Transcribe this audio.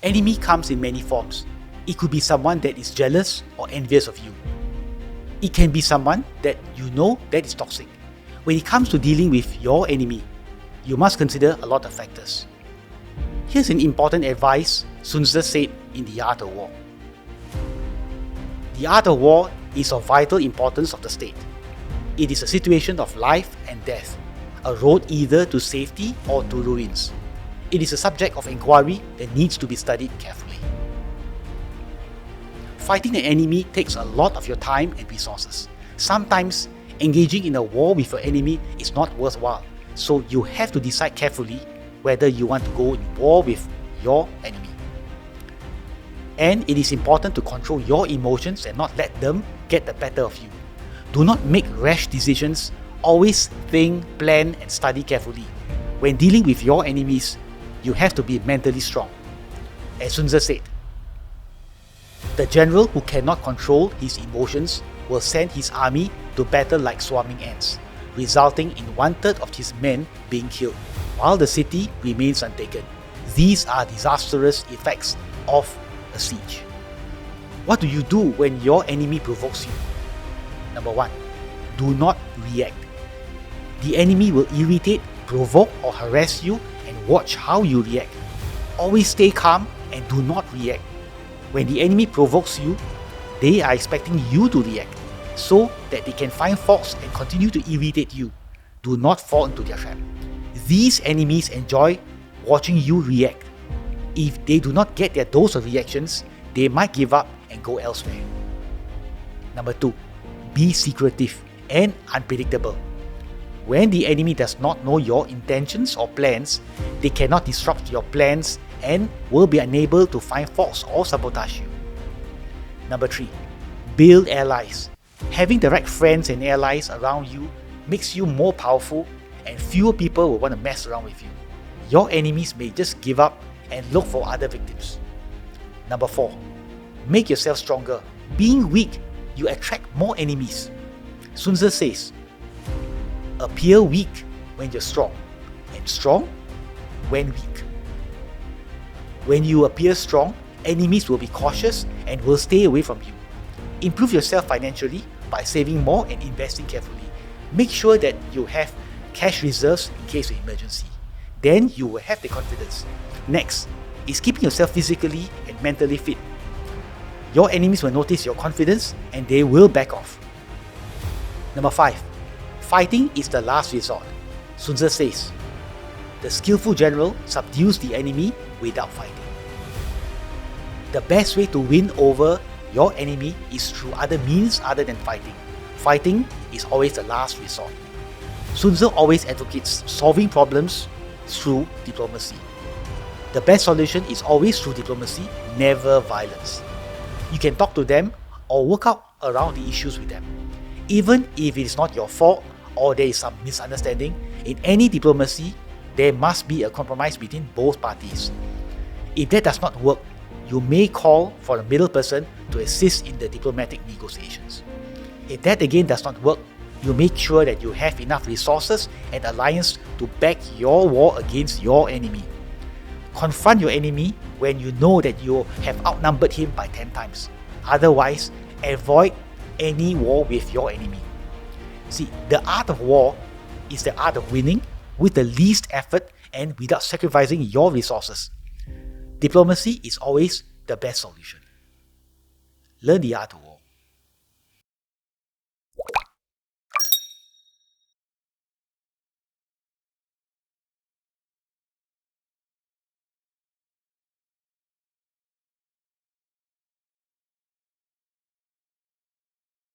Enemy comes in many forms. It could be someone that is jealous or envious of you. It can be someone that you know that is toxic. When it comes to dealing with your enemy, you must consider a lot of factors. Here's an important advice Sun Tzu said in The Art of War. The art of war is of vital importance of the state. It is a situation of life and death, a road either to safety or to ruins. It is a subject of inquiry that needs to be studied carefully. Fighting an enemy takes a lot of your time and resources. Sometimes, engaging in a war with your enemy is not worthwhile, so you have to decide carefully whether you want to go in war with your enemy. And it is important to control your emotions and not let them get the better of you. Do not make rash decisions. Always think, plan, and study carefully. When dealing with your enemies, you have to be mentally strong. As Sun Tzu said, the general who cannot control his emotions will send his army to battle like swarming ants, resulting in 1/3 of his men being killed, while the city remains untaken. These are disastrous effects of a siege. What do you do when your enemy provokes you? Number 1. Do not react. The enemy will irritate, provoke, or harass you, and watch how you react. Always stay calm and do not react. When the enemy provokes you, they are expecting you to react, so that they can find faults and continue to irritate you. Do not fall into their trap. These enemies enjoy watching you react. If they do not get their dose of reactions, they might give up and go elsewhere. Number 2. Be secretive and unpredictable. When the enemy does not know your intentions or plans, they cannot disrupt your plans and will be unable to find faults or sabotage you. Number 3. Build allies. Having the right friends and allies around you makes you more powerful, and fewer people will want to mess around with you. Your enemies may just give up and look for other victims. Number 4. Make yourself stronger. Being weak, you attract more enemies. Sun Tzu says, appear weak when you're strong, and strong when weak. When you appear strong, enemies will be cautious and will stay away from you. Improve yourself financially by saving more and investing carefully. Make sure that you have cash reserves in case of emergency. Then you will have the confidence. Next is keeping yourself physically and mentally fit. Your enemies will notice your confidence and they will back off. Number 5. Fighting is the last resort. Sun Tzu says, the skillful general subdues the enemy without fighting. The best way to win over your enemy is through other means other than fighting. Fighting is always the last resort. Sun Tzu always advocates solving problems through diplomacy. The best solution is always through diplomacy, never violence. You can talk to them or work out around the issues with them. Even if it is not your fault or there is some misunderstanding, in any diplomacy, there must be a compromise between both parties. If that does not work, you may call for a middle person to assist in the diplomatic negotiations. If that again does not work, you make sure that you have enough resources and alliance to back your war against your enemy. Confront your enemy when you know that you have outnumbered him by 10 times. Otherwise, avoid any war with your enemy. See, the art of war is the art of winning with the least effort and without sacrificing your resources. Diplomacy is always the best solution. Learn the art of war.